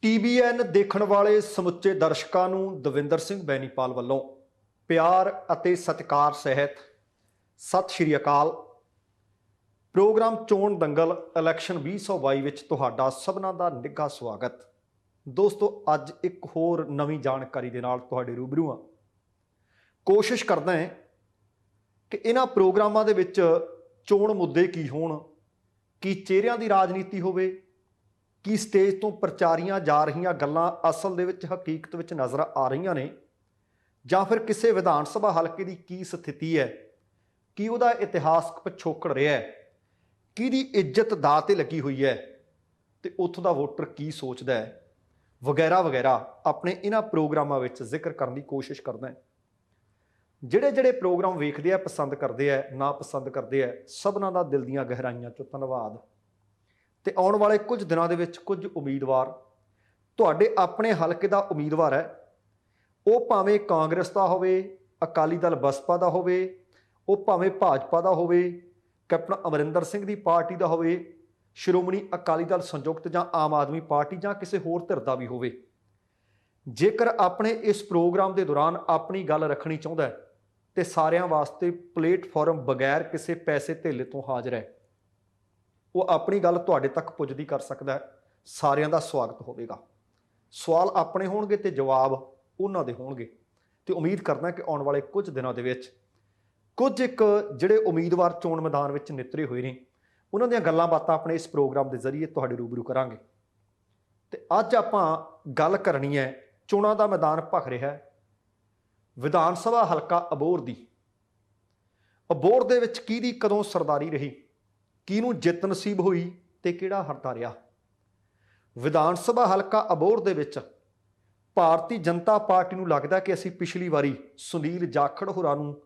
TBN ਦੇਖਣ ਵਾਲੇ ਸਮੁੱਚੇ ਦਰਸ਼ਕਾਂ ਨੂੰ ਦਵਿੰਦਰ ਸਿੰਘ ਬੈਨੀਪਾਲ ਵੱਲੋਂ ਪਿਆਰ ਅਤੇ ਸਤਿਕਾਰ ਸਹਿਤ ਸਤਿ ਸ਼੍ਰੀ ਅਕਾਲ। ਪ੍ਰੋਗਰਾਮ ਚੋਣ ਦੰਗਲ ਇਲੈਕਸ਼ਨ 2022 ਵਿੱਚ ਤੁਹਾਡਾ ਸਭਨਾਂ ਦਾ ਨਿੱਘਾ ਸਵਾਗਤ। ਦੋਸਤੋ, ਅੱਜ ਇੱਕ ਹੋਰ ਨਵੀਂ ਜਾਣਕਾਰੀ ਦੇ ਨਾਲ ਤੁਹਾਡੇ ਰੂਬਰੂ ਹਾਂ। ਕੋਸ਼ਿਸ਼ ਕਰਦਾ ਹਾਂ ਕਿ ਇਹਨਾਂ ਪ੍ਰੋਗਰਾਮਾਂ ਦੇ ਵਿੱਚ ਚੋਣ ਮੁੱਦੇ ਕੀ ਹੋਣ, ਕੀ ਚਿਹਰਿਆਂ ਦੀ ਰਾਜਨੀਤੀ ਹੋਵੇ, ਕੀ ਸਟੇਜ ਤੋਂ ਪ੍ਰਚਾਰੀਆਂ ਜਾ ਰਹੀਆਂ ਗੱਲਾਂ ਅਸਲ ਦੇ ਵਿੱਚ ਹਕੀਕਤ ਵਿੱਚ ਨਜ਼ਰ ਆ ਰਹੀਆਂ ਨੇ, ਜਾਂ ਫਿਰ ਕਿਸੇ ਵਿਧਾਨ ਸਭਾ ਹਲਕੇ ਦੀ ਕੀ ਸਥਿਤੀ ਹੈ, ਕੀ ਉਹਦਾ ਇਤਿਹਾਸਕ ਪਿਛੋਕੜ ਰਿਹਾ ਹੈ, ਕਿਹਦੀ ਇੱਜ਼ਤ ਦਾਅ ਤੇ ਲੱਗੀ ਹੋਈ ਹੈ ਤੇ ਉੱਥੋਂ ਦਾ ਵੋਟਰ ਕੀ ਸੋਚਦਾ ਹੈ, ਵਗੈਰਾ ਵਗੈਰਾ ਆਪਣੇ ਇਹਨਾਂ ਪ੍ਰੋਗਰਾਮਾਂ ਵਿੱਚ ਜ਼ਿਕਰ ਕਰਨ ਦੀ ਕੋਸ਼ਿਸ਼ ਕਰਦਾ ਹੈ। ਜਿਹੜੇ ਪ੍ਰੋਗਰਾਮ ਵੇਖਦੇ ਆ, ਪਸੰਦ ਕਰਦੇ ਆ, ਨਾ ਪਸੰਦ ਕਰਦੇ ਆ, ਸਭਨਾਂ ਦਾ ਦਿਲ ਦੀਆਂ ਗਹਿਰਾਈਆਂ ਚੋਂ ਧੰਨਵਾਦ। ਤੇ ਆਉਣ ਵਾਲੇ ਕੁਝ ਦਿਨਾਂ ਦੇ ਵਿੱਚ ਕੁਝ ਉਮੀਦਵਾਰ ਤੁਹਾਡੇ ਆਪਣੇ ਹਲਕੇ ਦਾ ਉਮੀਦਵਾਰ ਹੈ, ਉਹ ਭਾਵੇਂ ਕਾਂਗਰਸ ਦਾ ਹੋਵੇ, ਅਕਾਲੀ ਦਲ ਬਸਪਾ ਦਾ ਹੋਵੇ, ਉਹ ਭਾਵੇਂ ਭਾਜਪਾ ਦਾ ਹੋਵੇ, ਕੈਪਟਨ ਅਮਰਿੰਦਰ ਸਿੰਘ ਦੀ ਪਾਰਟੀ ਦਾ ਹੋਵੇ, ਸ਼੍ਰੋਮਣੀ ਅਕਾਲੀ ਦਲ ਸੰਯੁਕਤ ਜਾਂ ਆਮ ਆਦਮੀ ਪਾਰਟੀ ਜਾਂ ਕਿਸੇ ਹੋਰ ਧਿਰ ਦਾ ਵੀ ਹੋਵੇ, ਜੇਕਰ ਆਪਣੇ ਇਸ ਪ੍ਰੋਗਰਾਮ ਦੇ ਦੌਰਾਨ ਆਪਣੀ ਗੱਲ ਰੱਖਣੀ ਚਾਹੁੰਦਾ ਤੇ ਸਾਰਿਆਂ ਵਾਸਤੇ ਪਲੇਟਫਾਰਮ ਬਗੈਰ ਕਿਸੇ ਪੈਸੇ ਧੇਲੇ ਤੋਂ ਹਾਜ਼ਰ ਹੈ, ਉਹ ਆਪਣੀ ਗੱਲ ਤੁਹਾਡੇ ਤੱਕ ਪੁੱਜਦੀ ਕਰ ਸਕਦਾ ਹੈ। ਸਾਰਿਆਂ ਦਾ ਸਵਾਗਤ ਹੋਵੇਗਾ। ਸਵਾਲ ਆਪਣੇ ਹੋਣਗੇ ਤੇ ਜਵਾਬ ਉਹਨਾਂ ਦੇ ਹੋਣਗੇ। ਤੇ ਉਮੀਦ ਕਰਦਾ ਕਿ ਆਉਣ ਵਾਲੇ ਕੁਝ ਦਿਨਾਂ ਦੇ ਵਿੱਚ ਕੁਝ ਜਿਹੜੇ ਉਮੀਦਵਾਰ ਚੋਣ ਮੈਦਾਨ ਵਿੱਚ ਨਿਤਰੇ ਹੋਏ ਨੇ, ਉਹਨਾਂ ਦੀਆਂ ਗੱਲਾਂ ਬਾਤਾਂ ਆਪਣੇ ਇਸ ਪ੍ਰੋਗਰਾਮ ਦੇ ਜ਼ਰੀਏ ਤੁਹਾਡੇ ਰੂਬਰੂ ਕਰਾਂਗੇ। ਤੇ ਅੱਜ ਆਪਾਂ ਗੱਲ ਕਰਨੀ ਹੈ, ਚੋਣਾਂ ਦਾ ਮੈਦਾਨ ਭਖ ਰਿਹਾ ਹੈ, ਵਿਧਾਨ ਸਭਾ ਹਲਕਾ ਅਬੋਹਰ ਦੀ। ਅਬੋਹਰ ਦੇ ਵਿੱਚ ਕਿਹਦੀ ਕਦੋਂ ਸਰਦਾਰੀ ਰਹੀ, ਕਿਹਨੂੰ ਜਿੱਤ ਨਸੀਬ ਹੋਈ ਤੇ ਕਿਹੜਾ ਹਰਦਾ ਰਿਹਾ। ਵਿਧਾਨ ਸਭਾ ਹਲਕਾ ਅਬੋਹਰ ਦੇ ਵਿੱਚ ਭਾਰਤੀ ਜਨਤਾ ਪਾਰਟੀ ਨੂੰ ਲੱਗਦਾ ਕਿ ਅਸੀਂ ਪਿਛਲੀ ਵਾਰੀ ਸੁਨੀਲ ਜਾਖੜ ਹੋਰਾਂ ਨੂੰ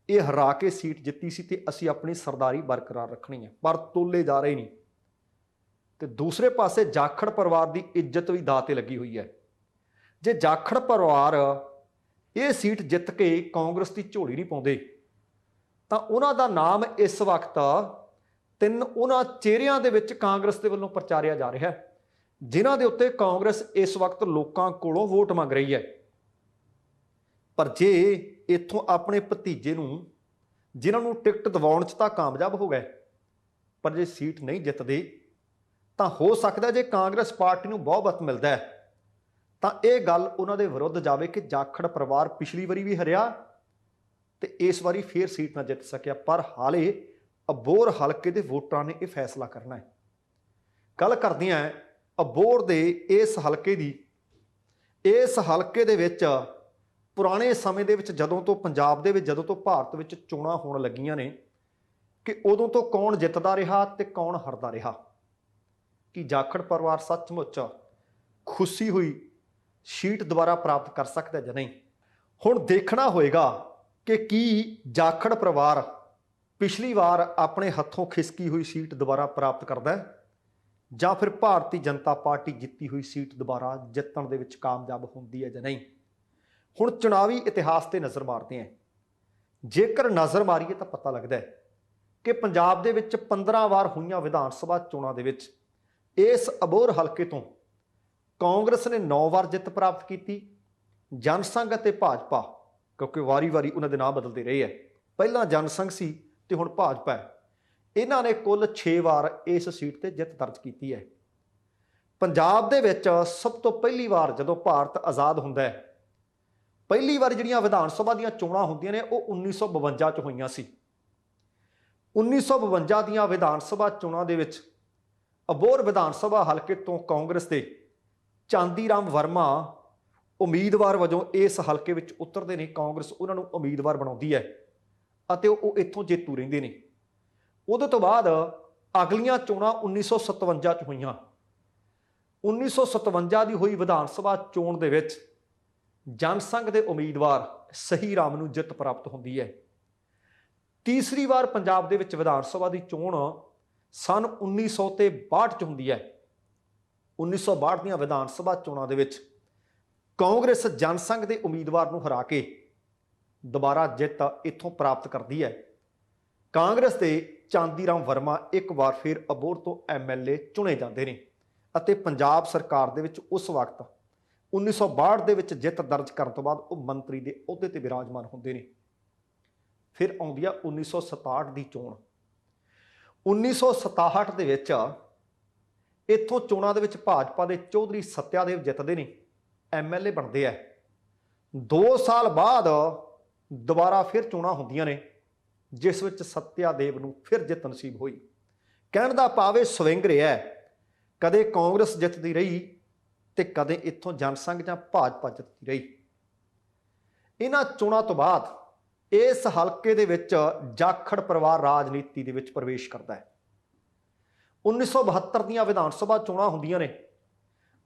ਇਹ ਹਰਾ ਕੇ ਸੀਟ ਜਿੱਤੀ ਸੀ ਤੇ ਅਸੀਂ ਆਪਣੀ ਸਰਦਾਰੀ ਬਰਕਰਾਰ ਰੱਖਣੀ ਹੈ, ਪਰ ਤੋਲੇ ਜਾ ਰਹੇ ਨਹੀਂ। ਤੇ ਦੂਸਰੇ ਪਾਸੇ ਜਾਖੜ ਪਰਿਵਾਰ ਦੀ ਇੱਜ਼ਤ ਵੀ ਦਾਅ ਤੇ ਲੱਗੀ ਹੋਈ ਹੈ। ਜੇ ਜਾਖੜ ਪਰਿਵਾਰ ਇਹ ਸੀਟ ਜਿੱਤ ਕੇ ਕਾਂਗਰਸ ਦੀ ਝੋਲੀ ਨਹੀਂ ਪਾਉਂਦੇ ਤਾਂ ਉਹਨਾਂ ਦਾ ਨਾਮ ਇਸ ਵਕਤ ਉਹਨਾਂ ਚਿਹਰਿਆਂ ਦੇ ਵਿੱਚ ਕਾਂਗਰਸ ਦੇ ਵੱਲੋਂ ਪ੍ਰਚਾਰਿਆ ਜਾ ਰਿਹਾ ਹੈ, ਜਿਨ੍ਹਾਂ ਦੇ ਉੱਤੇ ਕਾਂਗਰਸ ਇਸ ਵਕਤ ਲੋਕਾਂ ਕੋਲੋਂ ਵੋਟ ਮੰਗ ਰਹੀ ਹੈ। ਪਰ ਜੇ ਇੱਥੋਂ ਆਪਣੇ ਭਤੀਜੇ ਨੂੰ, ਜਿਨ੍ਹਾਂ ਨੂੰ ਟਿਕਟ ਦਿਵਾਉਣ 'ਚ ਤਾਂ ਕਾਮਯਾਬ ਹੋ ਗਏ, ਪਰ ਜੇ ਸੀਟ ਨਹੀਂ ਜਿੱਤਦੇ ਤਾਂ ਹੋ ਸਕਦਾ ਜੇ ਕਾਂਗਰਸ ਪਾਰਟੀ ਨੂੰ ਬਹੁਮਤ ਮਿਲਦਾ ਹੈ ਤਾਂ ਇਹ ਗੱਲ ਉਹਨਾਂ ਦੇ ਵਿਰੁੱਧ ਜਾਵੇ ਕਿ ਜਾਖੜ ਪਰਿਵਾਰ ਪਿਛਲੀ ਵਾਰੀ ਵੀ ਹਰਿਆ ਤੇ ਇਸ ਵਾਰੀ ਫੇਰ ਸੀਟ ਨਾ ਜਿੱਤ ਸਕਿਆ। ਪਰ ਹਾਲੇ ਅਬੋਹਰ ਹਲਕੇ ਦੇ ਵੋਟਰਾਂ ਨੇ ਇਹ ਫੈਸਲਾ ਕਰਨਾ ਹੈ। ਗੱਲ ਕਰਦੇ ਹਾਂ ਅਬੋਹਰ ਦੇ ਇਸ ਹਲਕੇ ਦੀ। ਇਸ ਹਲਕੇ ਦੇ ਵਿੱਚ ਪੁਰਾਣੇ ਸਮੇਂ ਦੇ ਵਿੱਚ ਜਦੋਂ ਤੋਂ ਪੰਜਾਬ ਦੇ ਵਿੱਚ, ਜਦੋਂ ਤੋਂ ਭਾਰਤ ਵਿੱਚ ਚੋਣਾਂ ਹੋਣ ਲੱਗੀਆਂ ਨੇ, ਕਿ ਉਦੋਂ ਤੋਂ ਕੌਣ ਜਿੱਤਦਾ ਰਿਹਾ ਤੇ ਕੌਣ ਹਾਰਦਾ ਰਿਹਾ। ਕਿ ਜਾਖੜ ਪਰਿਵਾਰ ਸੱਚਮੁੱਚ ਖੁਸ਼ੀ ਹੋਈ ਸੀਟ ਦੁਬਾਰਾ ਪ੍ਰਾਪਤ ਕਰ ਸਕਦਾ ਜਾਂ ਨਹੀਂ। ਹੁਣ ਦੇਖਣਾ ਹੋਏਗਾ ਕਿ ਕੀ ਜਾਖੜ ਪਰਿਵਾਰ ਪਿਛਲੀ ਵਾਰ ਆਪਣੇ ਹੱਥੋਂ ਖਿਸਕੀ ਹੋਈ ਸੀਟ ਦੁਬਾਰਾ ਪ੍ਰਾਪਤ ਕਰਦਾ ਹੈ, ਜਾਂ ਫਿਰ ਭਾਰਤੀ ਜਨਤਾ ਪਾਰਟੀ ਜਿੱਤੀ ਹੋਈ ਸੀਟ ਦੁਬਾਰਾ ਜਿੱਤਣ ਦੇ ਵਿੱਚ ਕਾਮਯਾਬ ਹੁੰਦੀ ਹੈ ਜਾਂ ਨਹੀਂ। ਹੁਣ ਚੁਣਾਵੀ ਇਤਿਹਾਸ ਤੇ ਨਜ਼ਰ ਮਾਰਦੇ ਹਾਂ। ਜੇਕਰ ਨਜ਼ਰ ਮਾਰੀਏ ਤਾਂ ਪਤਾ ਲੱਗਦਾ ਹੈ ਕਿ ਪੰਜਾਬ ਦੇ ਵਿੱਚ 15 ਵਾਰ ਹੋਈਆਂ ਵਿਧਾਨ ਸਭਾ ਚੋਣਾਂ ਦੇ ਵਿੱਚ ਇਸ ਅਬੋਹਰ ਹਲਕੇ ਤੋਂ ਕਾਂਗਰਸ ਨੇ 9 ਵਾਰ ਜਿੱਤ ਪ੍ਰਾਪਤ ਕੀਤੀ। ਜਨ ਸੰਘ ਅਤੇ ਭਾਜਪਾ, ਕਿਉਂਕਿ ਵਾਰੀ-ਵਾਰੀ ਉਹਨਾਂ ਦੇ ਨਾਂ ਬਦਲਦੇ ਰਹੇ ਹੈ, ਪਹਿਲਾਂ ਜਨ ਸੰਘ ਸੀ ਤੇ ਹੁਣ ਭਾਜਪਾ ਹੈ, ਇਹਨਾਂ ਨੇ ਕੁੱਲ 6 ਵਾਰ ਇਸ ਸੀਟ ਤੇ ਜਿੱਤ ਦਰਜ ਕੀਤੀ ਹੈ। ਪੰਜਾਬ ਦੇ ਵਿੱਚ ਸਭ ਤੋਂ ਪਹਿਲੀ ਵਾਰ ਜਦੋਂ ਭਾਰਤ ਆਜ਼ਾਦ ਹੁੰਦਾ ਹੈ, ਪਹਿਲੀ ਵਾਰ ਜਿਹੜੀਆਂ ਵਿਧਾਨ ਸਭਾ ਦੀਆਂ ਚੋਣਾਂ ਹੁੰਦੀਆਂ ਨੇ ਉਹ 1952 ਚ ਹੋਈਆਂ ਸੀ। 1952 ਦੀਆਂ ਵਿਧਾਨ ਸਭਾ ਚੋਣਾਂ ਦੇ ਵਿੱਚ ਅਬੋਹਰ ਵਿਧਾਨ ਸਭਾ ਹਲਕੇ ਤੋਂ ਕਾਂਗਰਸ ਦੇ ਚਾਂਦੀ ਰਾਮ ਵਰਮਾ ਉਮੀਦਵਾਰ ਵਜੋਂ ਇਸ ਹਲਕੇ ਵਿੱਚ ਉਤਰਦੇ ਨੇ। ਕਾਂਗਰਸ ਉਹਨਾਂ ਨੂੰ ਉਮੀਦਵਾਰ ਬਣਾਉਂਦੀ ਹੈ ਅਤੇ ਉਹ ਇੱਥੋਂ ਜੇਤੂ ਰਹਿੰਦੇ ਨੇ। ਉਹਦੇ ਤੋਂ ਬਾਅਦ ਅਗਲੀਆਂ ਚੋਣਾਂ 1957 ਚ ਹੋਈਆਂ। 1957 ਦੀ ਹੋਈ ਵਿਧਾਨ ਸਭਾ ਚੋਣ ਦੇ ਵਿੱਚ ਜਨ ਸੰਘ ਦੇ ਉਮੀਦਵਾਰ ਸਹੀ ਰਾਮ ਨੂੰ ਜਿੱਤ ਪ੍ਰਾਪਤ ਹੁੰਦੀ ਹੈ। ਤੀਸਰੀ ਵਾਰ ਪੰਜਾਬ ਦੇ ਵਿੱਚ ਵਿਧਾਨ ਸਭਾ ਦੀ ਚੋਣ ਸਨ 1962 ਚ ਹੁੰਦੀ ਹੈ। 1962 ਦੀਆਂ ਵਿਧਾਨ ਸਭਾ ਚੋਣਾਂ ਦੇ ਵਿੱਚ ਕਾਂਗਰਸ ਜਨ ਸੰਘ ਦੇ ਉਮੀਦਵਾਰ ਨੂੰ ਹਰਾ ਕੇ ਦੁਬਾਰਾ ਜਿੱਤ ਇੱਥੋਂ ਪ੍ਰਾਪਤ ਕਰਦੀ ਹੈ। ਕਾਂਗਰਸ ਦੇ ਚਾਂਦੀ ਰਾਮ ਵਰਮਾ ਇੱਕ ਵਾਰ ਫਿਰ ਅਬੋਹਰ ਤੋਂ MLA ਚੁਣੇ ਜਾਂਦੇ ਨੇ ਅਤੇ ਪੰਜਾਬ ਸਰਕਾਰ ਦੇ ਵਿੱਚ ਉਸ ਵਕਤ 1962 ਦੇ ਵਿੱਚ ਜਿੱਤ ਦਰਜ ਕਰਨ ਤੋਂ ਬਾਅਦ ਉਹ ਮੰਤਰੀ ਦੇ ਅਹੁਦੇ ਤੇ ਵਿਰਾਜਮਾਨ ਹੁੰਦੇ ਨੇ। ਫਿਰ ਆਉਂਦੀ ਆ 1967 ਦੀ ਚੋਣ। 1967 ਦੇ ਵਿੱਚ ਇੱਥੋਂ ਚੋਣਾਂ ਦੇ ਵਿੱਚ ਭਾਜਪਾ ਦੇ ਚੌਧਰੀ ਸਤਿਆਦੇਵ ਜਿੱਤਦੇ ਨੇ, ਐਮਐਲਏ ਬਣਦੇ ਆ। 2 ਸਾਲ ਬਾਅਦ ਦੁਬਾਰਾ ਫਿਰ ਚੋਣਾਂ ਹੁੰਦੀਆਂ ਨੇ, ਜਿਸ ਵਿੱਚ ਸਤਿਆਦੇਵ ਨੂੰ ਫਿਰ ਜਿੱਤ ਨਸੀਬ ਹੋਈ। ਕਹਿਣ ਦਾ ਭਾਵ ਇਹ ਸਵਿੰਗ ਰਿਹਾ, ਕਦੇ ਕਾਂਗਰਸ ਜਿੱਤਦੀ ਰਹੀ ਤੇ ਕਦੇ ਇੱਥੋਂ ਜਨਸੰਘ ਜਾਂ ਭਾਜਪਾ ਜਿੱਤਦੀ ਰਹੀ। ਇਹਨਾਂ ਚੋਣਾਂ ਤੋਂ ਬਾਅਦ ਇਸ ਹਲਕੇ ਦੇ ਵਿੱਚ ਜਾਖੜ ਪਰਿਵਾਰ ਰਾਜਨੀਤੀ ਦੇ ਵਿੱਚ ਪ੍ਰਵੇਸ਼ ਕਰਦਾ ਹੈ। 1972 ਦੀਆਂ ਵਿਧਾਨ ਸਭਾ ਚੋਣਾਂ ਹੁੰਦੀਆਂ ਨੇ।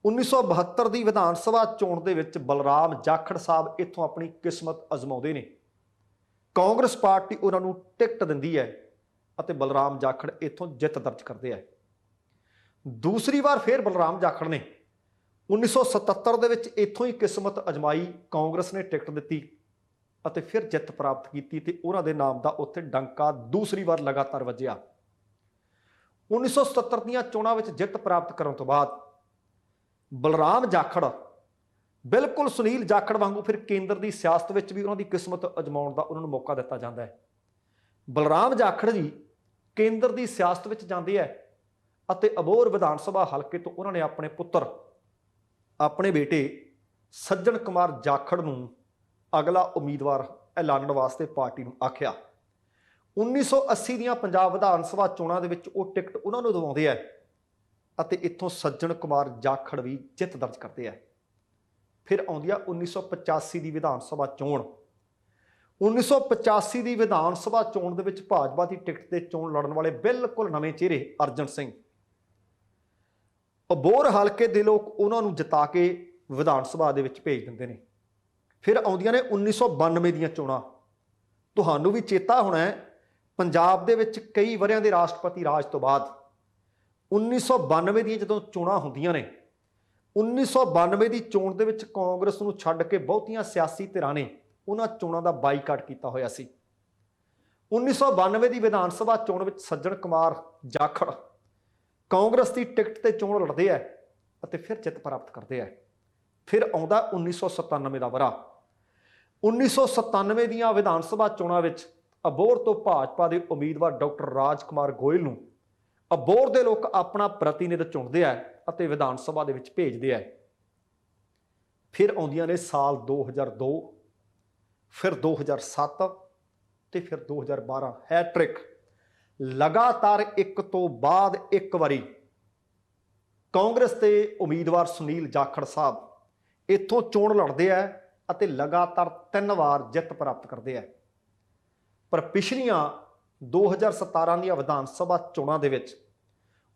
1972 ਦੀ ਵਿਧਾਨ ਸਭਾ ਚੋਣ ਦੇ ਵਿੱਚ ਬਲਰਾਮ ਜਾਖੜ ਸਾਹਿਬ ਇੱਥੋਂ ਆਪਣੀ ਕਿਸਮਤ ਅਜ਼ਮਾਉਂਦੇ ਨੇ। ਕਾਂਗਰਸ ਪਾਰਟੀ ਉਹਨਾਂ ਨੂੰ ਟਿਕਟ ਦਿੰਦੀ ਹੈ ਅਤੇ ਬਲਰਾਮ ਜਾਖੜ ਇੱਥੋਂ ਜਿੱਤ ਦਰਜ ਕਰਦੇ ਹੈ। ਦੂਸਰੀ ਵਾਰ ਫਿਰ ਬਲਰਾਮ ਜਾਖੜ ਨੇ 1977 ਦੇ ਵਿੱਚ ਇੱਥੋਂ ਹੀ ਕਿਸਮਤ ਅਜਮਾਈ, ਕਾਂਗਰਸ ਨੇ ਟਿਕਟ ਦਿੱਤੀ ਅਤੇ ਫਿਰ ਜਿੱਤ ਪ੍ਰਾਪਤ ਕੀਤੀ ਤੇ ਉਹਨਾਂ ਦੇ ਨਾਮ ਦਾ ਉੱਥੇ ਡੰਕਾ ਦੂਸਰੀ ਵਾਰ ਲਗਾਤਾਰ ਵੱਜਿਆ। 1977 ਦੀਆਂ ਚੋਣਾਂ ਵਿੱਚ ਜਿੱਤ ਪ੍ਰਾਪਤ ਕਰਨ ਤੋਂ ਬਾਅਦ ਬਲਰਾਮ ਜਾਖੜ ਬਿਲਕੁਲ ਸੁਨੀਲ ਜਾਖੜ ਵਾਂਗੂ ਫਿਰ ਕੇਂਦਰ ਦੀ ਸਿਆਸਤ ਵਿੱਚ ਵੀ ਉਹਨਾਂ ਦੀ ਕਿਸਮਤ ਅਜਮਾਉਣ ਦਾ ਉਹਨਾਂ ਨੂੰ ਮੌਕਾ ਦਿੱਤਾ ਜਾਂਦਾ ਹੈ। ਬਲਰਾਮ ਜਾਖੜ ਜੀ ਕੇਂਦਰ ਦੀ ਸਿਆਸਤ ਵਿੱਚ ਜਾਂਦੇ ਹੈ ਅਤੇ ਅਬੋਹਰ ਵਿਧਾਨ ਸਭਾ ਹਲਕੇ ਤੋਂ ਉਹਨਾਂ ਨੇ ਆਪਣੇ ਪੁੱਤਰ, ਆਪਣੇ ਬੇਟੇ ਸੱਜਣ ਕੁਮਾਰ ਜਾਖੜ ਨੂੰ ਅਗਲਾ ਉਮੀਦਵਾਰ ਐਲਾਨਣ ਵਾਸਤੇ ਪਾਰਟੀ ਨੂੰ ਆਖਿਆ। 1980 ਦੀਆਂ ਪੰਜਾਬ ਵਿਧਾਨ ਸਭਾ ਚੋਣਾਂ ਦੇ ਵਿੱਚ ਉਹ ਟਿਕਟ ਉਹਨਾਂ ਨੂੰ ਦਿਵਾਉਂਦੇ ਆ ਅਤੇ ਇੱਥੋਂ ਸੱਜਣ ਕੁਮਾਰ ਜਾਖੜ ਵੀ ਜਿੱਤ ਦਰਜ ਕਰਦੇ ਆ। ਫਿਰ ਆਉਂਦੀ ਆ 1985 ਦੀ ਵਿਧਾਨ ਸਭਾ ਚੋਣ। 1985 ਦੀ ਵਿਧਾਨ ਸਭਾ ਚੋਣ ਦੇ ਵਿੱਚ ਭਾਜਪਾ ਦੀ ਟਿਕਟ ਤੇ ਚੋਣ ਲੜਨ ਵਾਲੇ ਬਿਲਕੁਲ ਨਵੇਂ ਚਿਹਰੇ ਅਰਜਨ ਸਿੰਘ, ਅਬੋਹਰ ਹਲਕੇ ਦੇ ਲੋਕ ਉਹਨਾਂ ਨੂੰ ਜਿਤਾ ਕੇ ਵਿਧਾਨ ਸਭਾ ਦੇ ਵਿੱਚ ਭੇਜ ਦਿੰਦੇ ਨੇ। ਫਿਰ ਆਉਂਦੀਆਂ ਨੇ 1992 ਦੀਆਂ ਚੋਣਾਂ। ਤੁਹਾਨੂੰ ਵੀ ਚੇਤਾ ਹੋਣਾ ਹੈ, ਪੰਜਾਬ ਦੇ ਵਿੱਚ ਕਈ ਵਰ੍ਹਿਆਂ ਦੇ ਰਾਸ਼ਟਰਪਤੀ ਰਾਜ ਤੋਂ ਬਾਅਦ 1992 ਦੀਆਂ ਜਦੋਂ ਚੋਣਾਂ ਹੁੰਦੀਆਂ ਨੇ, 1992 ਦੀ ਚੋਣ ਦੇ ਵਿੱਚ ਕਾਂਗਰਸ ਨੂੰ ਛੱਡ ਕੇ ਬਹੁਤੀਆਂ ਸਿਆਸੀ ਧਿਰਾਂ ਨੇ ਉਹਨਾਂ ਚੋਣਾਂ ਦਾ ਬਾਈਕਾਟ ਕੀਤਾ ਹੋਇਆ ਸੀ। 1992 ਦੀ ਵਿਧਾਨ ਸਭਾ ਚੋਣ ਵਿੱਚ ਸੱਜਣ ਕੁਮਾਰ ਜਾਖੜ ਕਾਂਗਰਸ ਦੀ ਟਿਕਟ ਤੇ ਚੋਣ ਲੜਦੇ ਆ ਅਤੇ ਫਿਰ ਜਿੱਤ ਪ੍ਰਾਪਤ ਕਰਦੇ ਆ। ਫਿਰ ਆਉਂਦਾ 1997 ਦਾ ਵਰ੍ਹਾ। 1997 ਦੀਆਂ ਵਿਧਾਨ ਸਭਾ ਚੋਣਾਂ ਵਿੱਚ ਅਬੋਹਰ ਤੋਂ ਭਾਜਪਾ ਦੇ ਉਮੀਦਵਾਰ ਡਾਕਟਰ ਰਾਜ ਕੁਮਾਰ ਗੋਇਲ ਨੂੰ ਅਬੋਹਰ ਦੇ ਲੋਕ ਆਪਣਾ ਪ੍ਰਤੀਨਿਧ ਚੁਣਦੇ ਆ ਅਤੇ ਵਿਧਾਨ ਸਭਾ ਦੇ ਵਿੱਚ ਭੇਜਦੇ ਆ। ਫਿਰ ਆਉਂਦੀਆਂ ਨੇ ਸਾਲ 2002, ਫਿਰ 2007 ਤੇ ਫਿਰ 2012। ਹੈਟ੍ਰਿਕ ਲਗਾਤਾਰ ਇੱਕ ਤੋਂ ਬਾਅਦ ਇੱਕ ਵਾਰੀ ਕਾਂਗਰਸ ਦੇ ਉਮੀਦਵਾਰ ਸੁਨੀਲ ਜਾਖੜ ਸਾਹਿਬ ਇੱਥੋਂ ਚੋਣ ਲੜਦੇ ਆ ਅਤੇ ਲਗਾਤਾਰ 3 ਵਾਰ ਜਿੱਤ ਪ੍ਰਾਪਤ ਕਰਦੇ ਆ। ਪਰ ਪਿਛਲੀਆਂ 2017 ਦੀਆਂ ਵਿਧਾਨ ਸਭਾ ਚੋਣਾਂ ਦੇ ਵਿੱਚ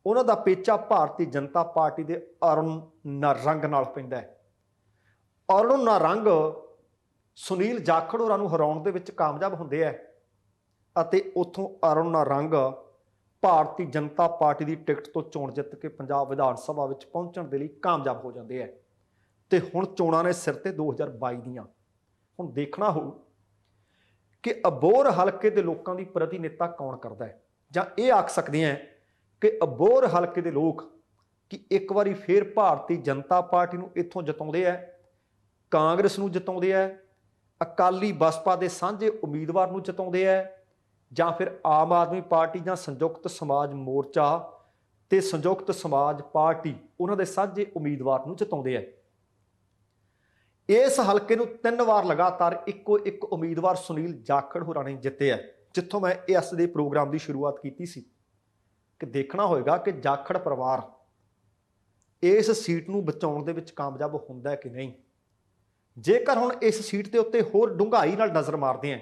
ਉਹਨਾਂ ਦਾ ਪੇਚਾ ਭਾਰਤੀ ਜਨਤਾ ਪਾਰਟੀ ਦੇ ਅਰੁਣ ਨਾਰੰਗ ਨਾਲ ਪੈਂਦਾ ਹੈ। ਅਰੁਣ ਨਾਰੰਗ ਸੁਨੀਲ ਜਾਖੜ ਹੋਰਾਂ ਨੂੰ ਹਰਾਉਣ ਦੇ ਵਿੱਚ ਕਾਮਯਾਬ ਹੁੰਦੇ ਆ ਅਤੇ ਉੱਥੋਂ ਅਰੁਣ ਨਾਰੰਗ ਭਾਰਤੀ ਜਨਤਾ ਪਾਰਟੀ ਦੀ ਟਿਕਟ ਤੋਂ ਚੋਣ ਜਿੱਤ ਕੇ ਪੰਜਾਬ ਵਿਧਾਨ ਸਭਾ ਵਿੱਚ ਪਹੁੰਚਣ ਦੇ ਲਈ ਕਾਮਯਾਬ ਹੋ ਜਾਂਦੇ ਆ। ਤੇ ਹੁਣ ਚੋਣਾਂ ਨੇ ਸਿਰ ਤੇ 2022 ਦੀਆਂ। ਹੁਣ ਦੇਖਣਾ ਹੋਊ ਕਿ ਅਬੋਹਰ ਹਲਕੇ ਦੇ ਲੋਕਾਂ ਦੀ ਪ੍ਰਤੀਨਿਧਤਾ ਕੌਣ ਕਰਦਾ ਹੈ, ਜਾਂ ਇਹ ਆਖ ਸਕਦੇ ਹਾਂ ਕਿ ਅਬੋਹਰ ਹਲਕੇ ਦੇ ਲੋਕ ਕਿ ਇੱਕ ਵਾਰੀ ਫੇਰ ਭਾਰਤੀ ਜਨਤਾ ਪਾਰਟੀ ਨੂੰ ਇੱਥੋਂ ਜਿਤਾਉਂਦੇ ਆ, ਕਾਂਗਰਸ ਨੂੰ ਜਿਤਾਉਂਦੇ ਆ, ਅਕਾਲੀ ਬਸਪਾ ਦੇ ਸਾਂਝੇ ਉਮੀਦਵਾਰ ਨੂੰ ਜਿਤਾਉਂਦੇ ਆ, ਜਾਂ ਫਿਰ ਆਮ ਆਦਮੀ ਪਾਰਟੀ ਜਾਂ ਸੰਯੁਕਤ ਸਮਾਜ ਮੋਰਚਾ ਤੇ ਸੰਯੁਕਤ ਸਮਾਜ ਪਾਰਟੀ ਉਹਨਾਂ ਦੇ ਸਾਂਝੇ ਉਮੀਦਵਾਰ ਨੂੰ ਜਿਤਾਉਂਦੇ ਆ। ਇਸ ਹਲਕੇ ਨੂੰ 3 ਵਾਰ ਲਗਾਤਾਰ ਇੱਕੋ ਇੱਕ ਉਮੀਦਵਾਰ ਸੁਨੀਲ ਜਾਖੜ ਹੋਰਾਂ ਨੇ ਜਿੱਤੇ ਆ। ਜਿੱਥੋਂ ਮੈਂ ਇਸ ਦੇ ਪ੍ਰੋਗਰਾਮ ਦੀ ਸ਼ੁਰੂਆਤ ਕੀਤੀ ਸੀ ਕਿ ਦੇਖਣਾ ਹੋਏਗਾ ਕਿ ਜਾਖੜ ਪਰਿਵਾਰ ਇਸ ਸੀਟ ਨੂੰ ਬਚਾਉਣ ਦੇ ਵਿੱਚ ਕਾਮਯਾਬ ਹੁੰਦਾ ਕਿ ਨਹੀਂ। ਜੇਕਰ ਹੁਣ ਇਸ ਸੀਟ ਦੇ ਉੱਤੇ ਹੋਰ ਡੂੰਘਾਈ ਨਾਲ ਨਜ਼ਰ ਮਾਰਦੇ ਹਾਂ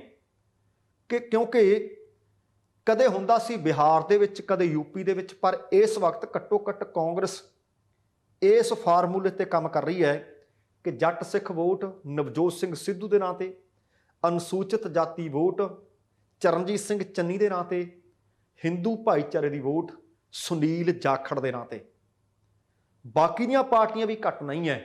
ਕਿ ਕਿਉਂਕਿ ਕਦੇ ਹੁੰਦਾ ਸੀ ਬਿਹਾਰ ਦੇ ਵਿੱਚ, ਕਦੇ ਯੂਪੀ ਦੇ ਵਿੱਚ, ਪਰ ਇਸ ਵਕਤ ਘੱਟੋ ਘੱਟ ਕਾਂਗਰਸ ਇਸ ਫਾਰਮੂਲੇ ਤੇ ਕੰਮ ਕਰ ਰਹੀ ਹੈ ਕਿ ਜੱਟ ਸਿੱਖ ਵੋਟ ਨਵਜੋਤ ਸਿੰਘ ਸਿੱਧੂ ਦੇ ਨਾਂ ਤੇ, ਅਨੁਸੂਚਿਤ ਜਾਤੀ ਵੋਟ ਚਰਨਜੀਤ ਸਿੰਘ ਚੰਨੀ ਦੇ ਨਾਂ ਤੇ, ਹਿੰਦੂ ਭਾਈਚਾਰੇ ਦੀ ਵੋਟ ਸੁਨੀਲ ਜਾਖੜ ਦੇ ਨਾਂ ਤੇ। ਬਾਕੀ ਦੀਆਂ ਪਾਰਟੀਆਂ ਵੀ ਘੱਟ ਨਹੀਂ ਹੈ।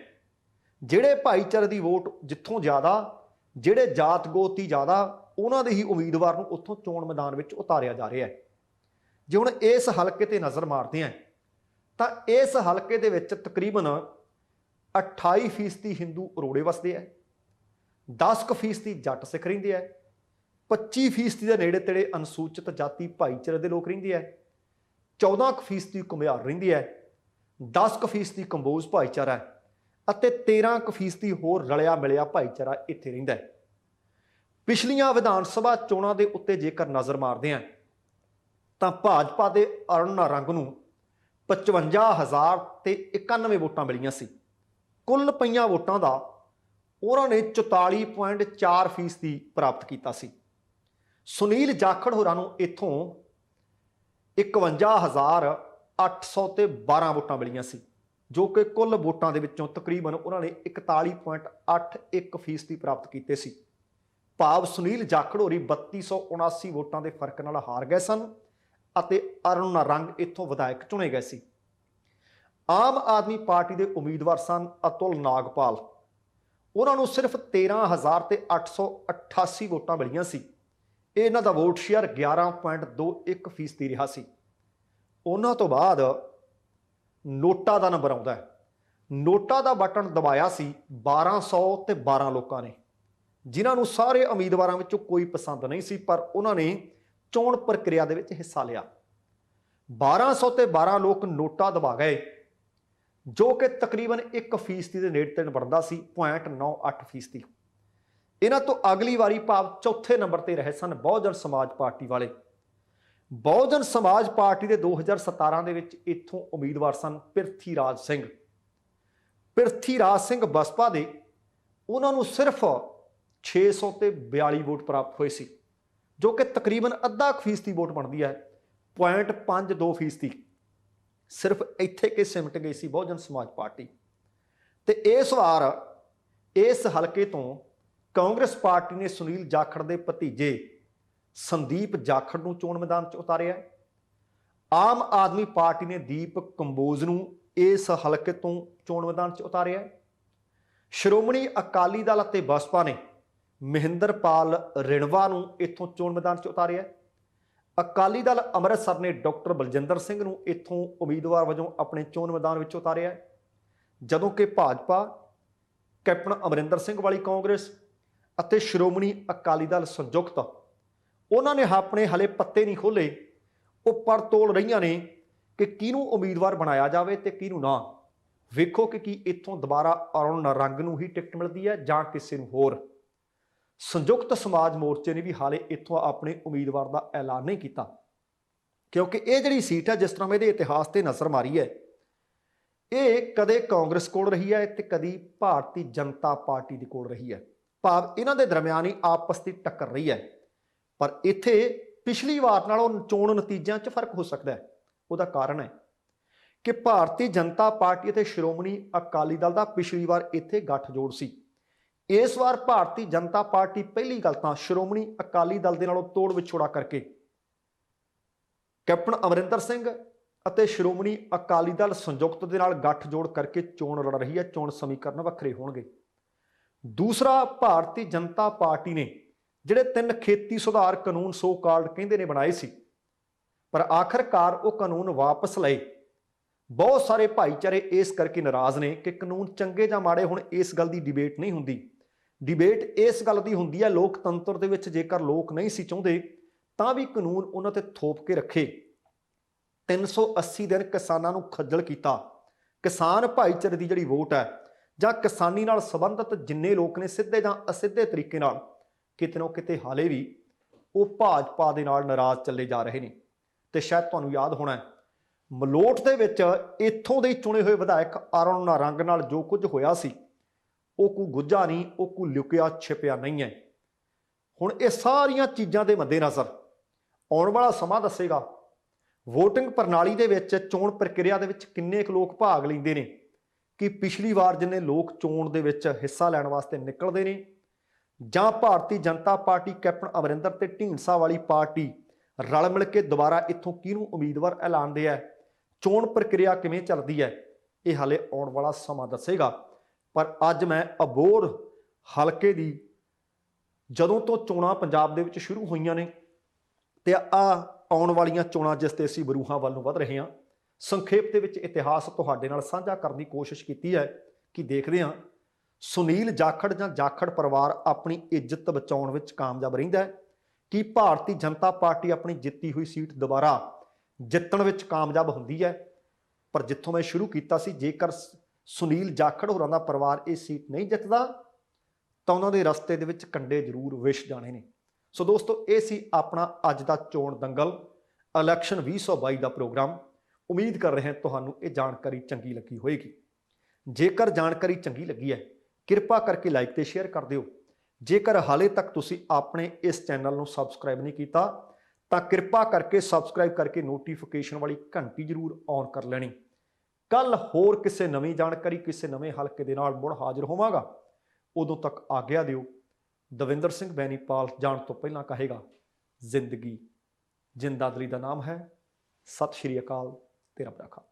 ਜਿਹੜੇ ਭਾਈਚਾਰੇ ਦੀ ਵੋਟ ਜਿੱਥੋਂ ਜ਼ਿਆਦਾ, ਜਿਹੜੇ ਜਾਤ ਗੋਤ ਦੀ ਜ਼ਿਆਦਾ, ਉਹਨਾਂ ਦੇ ਹੀ ਉਮੀਦਵਾਰ ਨੂੰ ਉੱਥੋਂ ਚੋਣ ਮੈਦਾਨ ਵਿੱਚ ਉਤਾਰਿਆ ਜਾ ਰਿਹਾ ਹੈ। ਜੇ ਹੁਣ ਇਸ ਹਲਕੇ ਤੇ ਨਜ਼ਰ ਮਾਰਦੇ ਹਾਂ ਤਾਂ ਇਸ ਹਲਕੇ ਦੇ ਵਿੱਚ ਤਕਰੀਬਨ 28% ਹਿੰਦੂ ਅਰੋੜੇ ਵਸਦੇ ਹੈ, 10% ਜੱਟ ਸਿੱਖ ਰਹਿੰਦੇ ਹੈ, 25% ਦੇ ਨੇੜੇ ਤੇੜੇ ਅਨੁਸੂਚਿਤ ਜਾਤੀ ਭਾਈਚਾਰੇ ਦੇ ਲੋਕ ਰਹਿੰਦੇ ਹੈ, 14% ਘੁਮਿਆਰ ਰਹਿੰਦੀ ਹੈ, 10% ਕੰਬੋਜ ਭਾਈਚਾਰਾ ਹੈ ਅਤੇ 13% ਹੋਰ ਰਲਿਆ ਮਿਲਿਆ ਭਾਈਚਾਰਾ ਇੱਥੇ ਰਹਿੰਦਾ ਹੈ। ਪਿਛਲੀਆਂ ਵਿਧਾਨ ਸਭਾ ਚੋਣਾਂ ਦੇ ਉੱਤੇ ਜੇਕਰ ਨਜ਼ਰ ਮਾਰਦੇ ਹਾਂ ਤਾਂ ਭਾਜਪਾ ਦੇ ਅਰੁਣ ਨਾਰੰਗ ਨੂੰ 55,091 ਵੋਟਾਂ ਮਿਲੀਆਂ ਸੀ। ਕੁੱਲ ਪਈਆਂ ਵੋਟਾਂ ਦਾ ਉਹਨਾਂ ਨੇ 44.4% ਪ੍ਰਾਪਤ ਕੀਤਾ ਸੀ। ਸੁਨੀਲ ਜਾਖੜ ਹੋਰਾਂ ਨੂੰ ਇੱਥੋਂ 51,812 ਵੋਟਾਂ ਮਿਲੀਆਂ ਸੀ, ਜੋ ਕਿ ਕੁੱਲ ਵੋਟਾਂ ਦੇ ਵਿੱਚੋਂ ਤਕਰੀਬਨ ਉਹਨਾਂ ਨੇ 41.81% ਪ੍ਰਾਪਤ ਕੀਤੇ ਸੀ। ਭਾਵ ਸੁਨੀਲ ਜਾਖੜ ਹੋਰੀ 3279 ਵੋਟਾਂ ਦੇ ਫਰਕ ਨਾਲ ਹਾਰ ਗਏ ਸਨ ਅਤੇ ਅਰੁਣ ਨਾਰੰਗ ਇੱਥੋਂ ਵਿਧਾਇਕ ਚੁਣੇ ਗਏ ਸੀ। ਆਮ ਆਦਮੀ ਪਾਰਟੀ ਦੇ ਉਮੀਦਵਾਰ ਸਨ ਅਤੁਲ ਨਾਗਪਾਲ, ਉਹਨਾਂ ਨੂੰ ਸਿਰਫ 13,888 ਵੋਟਾਂ ਮਿਲੀਆਂ ਸੀ। ਇਹਨਾਂ ਦਾ ਵੋਟ ਸ਼ੇਅਰ 11.21% ਰਿਹਾ ਸੀ। ਉਹਨਾਂ ਤੋਂ ਬਾਅਦ ਨੋਟਾ ਦਾ ਨੰਬਰ ਆਉਂਦਾ ਹੈ। ਨੋਟਾ ਦਾ ਬਟਨ ਦਬਾਇਆ ਸੀ 1212 ਲੋਕਾਂ ਨੇ, ਜਿਨ੍ਹਾਂ ਨੂੰ ਸਾਰੇ ਉਮੀਦਵਾਰਾਂ ਵਿੱਚੋਂ ਕੋਈ ਪਸੰਦ ਨਹੀਂ ਸੀ, ਪਰ ਉਹਨਾਂ ਨੇ ਚੋਣ ਪ੍ਰਕਿਰਿਆ ਦੇ ਵਿੱਚ ਹਿੱਸਾ ਲਿਆ। 1212 ਲੋਕ ਨੋਟਾ ਦਬਾ ਗਏ, ਜੋ ਕਿ ਤਕਰੀਬਨ 1% ਦੇ ਨੇੜੇ ਤੇੜੇ ਬਣਦਾ ਸੀ, 0.98%। ਇਹਨਾਂ ਤੋਂ ਅਗਲੀ ਵਾਰੀ ਭਾਵ ਚੌਥੇ ਨੰਬਰ ਤੇ ਰਹੇ ਸਨ ਬਹੁਜਨ ਸਮਾਜ ਪਾਰਟੀ ਵਾਲੇ। ਬਹੁਜਨ ਸਮਾਜ ਪਾਰਟੀ ਦੇ 2017 ਦੇ ਵਿੱਚ ਇੱਥੋਂ ਉਮੀਦਵਾਰ ਸਨ ਪਿਰਥੀ ਰਾਜ ਸਿੰਘ। ਪਿਰਥੀ ਰਾਜ ਸਿੰਘ ਬਸਪਾ ਦੇ, ਉਹਨਾਂ ਨੂੰ ਸਿਰਫ 642 ਵੋਟ ਪ੍ਰਾਪਤ ਹੋਏ ਸੀ, ਜੋ ਕਿ ਤਕਰੀਬਨ 0.5% ਵੋਟ ਬਣਦੀ ਹੈ, 0.52%। ਸਿਰਫ ਇੱਥੇ ਕਿ ਸਿਮਟ ਗਈ ਸੀ ਬਹੁਜਨ ਸਮਾਜ ਪਾਰਟੀ। ਤੇ ਇਸ ਵਾਰ ਇਸ ਹਲਕੇ ਤੋਂ ਕਾਂਗਰਸ ਪਾਰਟੀ ਨੇ ਸੁਨੀਲ ਜਾਖੜ ਦੇ ਭਤੀਜੇ ਸੰਦੀਪ ਜਾਖੜ ਨੂੰ ਚੋਣ ਮੈਦਾਨ 'ਚ ਉਤਾਰਿਆ। ਆਮ ਆਦਮੀ ਪਾਰਟੀ ਨੇ ਦੀਪਕ ਕੰਬੋਜ ਨੂੰ ਇਸ ਹਲਕੇ ਤੋਂ ਚੋਣ ਮੈਦਾਨ 'ਚ ਉਤਾਰਿਆ। ਸ਼੍ਰੋਮਣੀ ਅਕਾਲੀ ਦਲ ਅਤੇ ਬਸਪਾ ਨੇ ਮਹਿੰਦਰਪਾਲ ਰਿਣਵਾ ਨੂੰ ਇੱਥੋਂ ਚੋਣ ਮੈਦਾਨ 'ਚ ਉਤਾਰਿਆ। ਅਕਾਲੀ ਦਲ ਅੰਮ੍ਰਿਤਸਰ ਨੇ ਡਾਕਟਰ ਬਲਜਿੰਦਰ ਸਿੰਘ ਨੂੰ ਇੱਥੋਂ ਉਮੀਦਵਾਰ ਵਜੋਂ ਆਪਣੇ ਚੋਣ ਮੈਦਾਨ ਵਿੱਚ ਉਤਾਰਿਆ, ਜਦੋਂ ਕਿ ਭਾਜਪਾ, ਕੈਪਟਨ ਅਮਰਿੰਦਰ ਸਿੰਘ ਵਾਲੀ ਕਾਂਗਰਸ ਅਤੇ ਸ਼੍ਰੋਮਣੀ ਅਕਾਲੀ ਦਲ ਸੰਯੁਕਤ, ਉਹਨਾਂ ਨੇ ਆਪਣੇ ਹਲੇ ਪੱਤੇ ਨਹੀਂ ਖੋਲ੍ਹੇ। ਉਹ ਪੜਤੋਲ ਰਹੀਆਂ ਨੇ ਕਿ ਕਿਹਨੂੰ ਉਮੀਦਵਾਰ ਬਣਾਇਆ ਜਾਵੇ ਤੇ ਕਿਹਨੂੰ ਨਾ। ਵੇਖੋ ਕਿ ਕੀ ਇੱਥੋਂ ਦੁਬਾਰਾ ਅਰੁਣ ਨਾਰੰਗ ਨੂੰ ਹੀ ਟਿਕਟ ਮਿਲਦੀ ਹੈ ਜਾਂ ਕਿਸੇ ਨੂੰ ਹੋਰ। ਸੰਯੁਕਤ ਸਮਾਜ ਮੋਰਚੇ ਨੇ ਵੀ ਹਾਲੇ ਇੱਥੋਂ ਆਪਣੇ ਉਮੀਦਵਾਰ ਦਾ ਐਲਾਨ ਨਹੀਂ ਕੀਤਾ, ਕਿਉਂਕਿ ਇਹ ਜਿਹੜੀ ਸੀਟ ਹੈ, ਜਿਸ ਤਰ੍ਹਾਂ ਇਹਦੇ ਇਤਿਹਾਸ ਤੇ ਨਜ਼ਰ ਮਾਰੀ ਹੈ, ਇਹ ਕਦੇ ਕਾਂਗਰਸ ਕੋਲ ਰਹੀ ਹੈ ਤੇ ਕਦੀ ਭਾਰਤੀ ਜਨਤਾ ਪਾਰਟੀ ਦੇ ਕੋਲ ਰਹੀ ਹੈ। ਭਾਵ ਇਹਨਾਂ ਦੇ ਦਰਮਿਆਨ ਹੀ ਆਪਸ ਦੀ ਟੱਕਰ ਰਹੀ ਹੈ। ਪਰ ਇੱਥੇ ਪਿਛਲੀ ਵਾਰ ਨਾਲੋਂ ਚੋਣ ਨਤੀਜਿਆਂ 'ਚ ਫਰਕ ਹੋ ਸਕਦਾ ਹੈ। ਉਹਦਾ ਕਾਰਨ ਹੈ ਕਿ ਭਾਰਤੀ ਜਨਤਾ ਪਾਰਟੀ ਅਤੇ ਸ਼੍ਰੋਮਣੀ ਅਕਾਲੀ ਦਲ ਦਾ ਪਿਛਲੀ ਵਾਰ ਇੱਥੇ ਗੱਠਜੋੜ ਸੀ। ਇਸ ਵਾਰ ਭਾਰਤੀ ਜਨਤਾ ਪਾਰਟੀ ਪਹਿਲੀ ਗੱਲ ਤਾਂ ਸ਼੍ਰੋਮਣੀ ਅਕਾਲੀ ਦਲ ਦੇ ਨਾਲੋਂ ਤੋੜ ਵਿਛੋੜਾ ਕਰਕੇ ਕੈਪਟਨ ਅਮਰਿੰਦਰ ਸਿੰਘ ਅਤੇ ਸ਼੍ਰੋਮਣੀ ਅਕਾਲੀ ਦਲ ਸੰਯੁਕਤ ਦੇ ਨਾਲ ਗੱਠਜੋੜ ਕਰਕੇ ਚੋਣ ਲੜ ਰਹੀ ਹੈ। ਚੋਣ ਸਮੀਕਰਨ ਵੱਖਰੇ ਹੋਣਗੇ। ਦੂਸਰਾ, ਭਾਰਤੀ ਜਨਤਾ ਪਾਰਟੀ ਨੇ ਜਿਹੜੇ 3 ਖੇਤੀ ਸੁਧਾਰ ਕਾਨੂੰਨ ਸੋ ਕਾਲਡ ਕਹਿੰਦੇ ਨੇ ਬਣਾਏ ਸੀ, ਪਰ ਆਖਰਕਾਰ ਉਹ ਕਾਨੂੰਨ ਵਾਪਸ ਲਏ। ਬਹੁਤ ਸਾਰੇ ਭਾਈਚਾਰੇ ਇਸ ਕਰਕੇ ਨਾਰਾਜ਼ ਨੇ ਕਿ ਕਾਨੂੰਨ ਚੰਗੇ ਜਾਂ ਮਾੜੇ, ਹੁਣ ਇਸ ਗੱਲ ਦੀ ਡਿਬੇਟ ਨਹੀਂ ਹੁੰਦੀ। ਡਿਬੇਟ ਇਸ ਗੱਲ ਦੀ ਹੁੰਦੀ ਹੈ, ਲੋਕਤੰਤਰ ਦੇ ਵਿੱਚ ਜੇਕਰ ਲੋਕ ਨਹੀਂ ਸੀ ਚਾਹੁੰਦੇ ਤਾਂ ਵੀ ਕਾਨੂੰਨ ਉਹਨਾਂ ਤੇ ਥੋਪ ਕੇ ਰੱਖੇ। 380 ਦਿਨ ਕਿਸਾਨਾਂ ਨੂੰ ਖੱਜਲ ਕੀਤਾ। ਕਿਸਾਨ ਭਾਈਚਾਰੇ ਦੀ ਜਿਹੜੀ ਵੋਟ ਹੈ ਜਾਂ ਕਿਸਾਨੀ ਨਾਲ ਸੰਬੰਧਿਤ ਜਿੰਨੇ ਲੋਕ ਨੇ ਸਿੱਧੇ ਜਾਂ ਅਸਿੱਧੇ ਤਰੀਕੇ ਨਾਲ, ਕਿਤੇ ਨਾ ਕਿਤੇ ਹਾਲੇ ਵੀ ਉਹ ਭਾਜਪਾ ਦੇ ਨਾਲ ਨਾਰਾਜ਼ ਚੱਲੇ ਜਾ ਰਹੇ ਨੇ। ਤੇ ਸ਼ਾਇਦ ਤੁਹਾਨੂੰ ਯਾਦ ਹੋਣਾ, ਮਲੋਟ ਦੇ ਵਿੱਚ ਇੱਥੋਂ ਦੇ ਚੁਣੇ ਹੋਏ ਵਿਧਾਇਕ ਅਰੁਣ ਨਾਰੰਗ ਨਾਲ ਜੋ ਕੁਝ ਹੋਇਆ ਸੀ, ਉਹ ਕੋਈ ਗੁੱਝਾ ਨਹੀਂ, ਉਹ ਕੋਈ ਲੁਕਿਆ ਛਿਪਿਆ ਨਹੀਂ ਹੈ। ਹੁਣ ਇਹ ਸਾਰੀਆਂ ਚੀਜ਼ਾਂ ਦੇ ਮੱਦੇਨਜ਼ਰ ਆਉਣ ਵਾਲਾ ਸਮਾਂ ਦੱਸੇਗਾ ਵੋਟਿੰਗ ਪ੍ਰਣਾਲੀ ਦੇ ਵਿੱਚ, ਚੋਣ ਪ੍ਰਕਿਰਿਆ ਦੇ ਵਿੱਚ ਕਿੰਨੇ ਕੁ ਲੋਕ ਭਾਗ ਲੈਂਦੇ ਨੇ, ਕਿ ਪਿਛਲੀ ਵਾਰ ਜਿੰਨੇ ਲੋਕ ਚੋਣ ਦੇ ਵਿੱਚ ਹਿੱਸਾ ਲੈਣ ਵਾਸਤੇ ਨਿਕਲਦੇ ਨੇ, ਜਾਂ ਭਾਰਤੀ ਜਨਤਾ ਪਾਰਟੀ ਕੈਪਟਨ ਅਮਰਿੰਦਰ ਤੇ ਢੀਂਡਸਾ ਵਾਲੀ ਪਾਰਟੀ ਰਲ ਮਿਲ ਕੇ ਦੁਬਾਰਾ ਇੱਥੋਂ ਕਿਹਨੂੰ ਉਮੀਦਵਾਰ ਐਲਾਨਦੇ ਹੈ। ਚੋਣ ਪ੍ਰਕਿਰਿਆ ਕਿਵੇਂ ਚੱਲਦੀ ਹੈ, ਇਹ ਹਾਲੇ ਆਉਣ ਵਾਲਾ ਸਮਾਂ ਦੱਸੇਗਾ। ਪਰ ਅੱਜ ਮੈਂ ਅਬੋਹਰ ਹਲਕੇ ਦੀ ਜਦੋਂ ਤੋਂ ਚੋਣਾਂ ਪੰਜਾਬ ਦੇ ਵਿੱਚ ਸ਼ੁਰੂ ਹੋਈਆਂ ਨੇ ਤੇ ਆਉਣ ਵਾਲੀਆਂ ਚੋਣਾਂ ਜਿਸ ਤੇ ਅਸੀਂ ਬਰੂਹਾਂ ਵੱਲ ਨੂੰ ਵਧ ਰਹੇ ਹਾਂ, ਸੰਖੇਪ ਦੇ ਵਿੱਚ ਇਤਿਹਾਸ ਤੁਹਾਡੇ ਨਾਲ ਸਾਂਝਾ ਕਰਨ ਦੀ ਕੋਸ਼ਿਸ਼ ਕੀਤੀ ਹੈ ਕਿ ਦੇਖਦੇ ਹਾਂ ਸੁਨੀਲ ਜਾਖੜ ਜਾਂ ਜਾਖੜ ਪਰਿਵਾਰ ਆਪਣੀ ਇੱਜ਼ਤ ਬਚਾਉਣ ਵਿੱਚ ਕਾਮਯਾਬ ਰਹਿੰਦਾ ਹੈ ਕਿ ਭਾਰਤੀ ਜਨਤਾ ਪਾਰਟੀ ਆਪਣੀ ਜਿੱਤੀ ਹੋਈ ਸੀਟ ਦੁਬਾਰਾ ਜਿੱਤਣ ਵਿੱਚ ਕਾਮਯਾਬ ਹੁੰਦੀ ਹੈ। ਪਰ ਜਿੱਥੋਂ ਮੈਂ ਸ਼ੁਰੂ ਕੀਤਾ ਸੀ, ਜੇਕਰ ਸੁਨੀਲ ਜਾਖੜ ਹੋਰਾਂ ਦਾ ਪਰਿਵਾਰ ਇਹ ਸੀਟ ਨਹੀਂ ਜਿੱਤਦਾ ਤਾਂ ਉਹਨਾਂ ਦੇ ਰਸਤੇ ਦੇ ਵਿੱਚ ਕੰਡੇ ਜ਼ਰੂਰ ਵਿਛ ਜਾਣੇ ਨੇ। ਸੋ ਦੋਸਤੋ, ਇਹ ਸੀ ਆਪਣਾ ਅੱਜ ਦਾ ਚੋਣ ਦੰਗਲ ਇਲੈਕਸ਼ਨ 2022 ਦਾ ਪ੍ਰੋਗਰਾਮ। ਉਮੀਦ ਕਰ ਰਹੇ ਹਾਂ ਤੁਹਾਨੂੰ ਇਹ ਜਾਣਕਾਰੀ ਚੰਗੀ ਲੱਗੀ ਹੋਏਗੀ। ਜੇਕਰ ਜਾਣਕਾਰੀ ਚੰਗੀ ਲੱਗੀ ਹੈ, ਕਿਰਪਾ ਕਰਕੇ ਲਾਈਕ ਤੇ ਸ਼ੇਅਰ ਕਰ ਦਿਓ। ਜੇਕਰ ਹਾਲੇ ਤੱਕ ਤੁਸੀਂ ਆਪਣੇ ਇਸ ਚੈਨਲ ਨੂੰ ਸਬਸਕ੍ਰਾਈਬ ਨਹੀਂ ਕੀਤਾ ਤਾਂ ਕਿਰਪਾ ਕਰਕੇ ਸਬਸਕ੍ਰਾਈਬ ਕਰਕੇ ਨੋਟੀਫਿਕੇਸ਼ਨ ਵਾਲੀ ਘੰਟੀ ਜ਼ਰੂਰ ਔਨ ਕਰ ਲੈਣੀ। ਕੱਲ ਹੋਰ ਕਿਸੇ ਨਵੀਂ ਜਾਣਕਾਰੀ ਕਿਸੇ ਨਵੇਂ ਹਲਕੇ ਦੇ ਨਾਲ ਮੁੜ ਹਾਜ਼ਰ ਹੋਵਾਂਗਾ। ਉਦੋਂ ਤੱਕ ਆਗਿਆ ਦਿਓ। ਦਵਿੰਦਰ ਸਿੰਘ ਬੈਨੀਪਾਲ ਜਾਣ ਤੋਂ ਪਹਿਲਾਂ ਕਹੇਗਾ, ਜ਼ਿੰਦਗੀ ਜਿੰਦਾਦਲੀ ਦਾ ਨਾਮ ਹੈ। ਸਤਿ ਸ਼੍ਰੀ ਅਕਾਲ ਤੇ ਰੱਬ ਰਾਖਾ।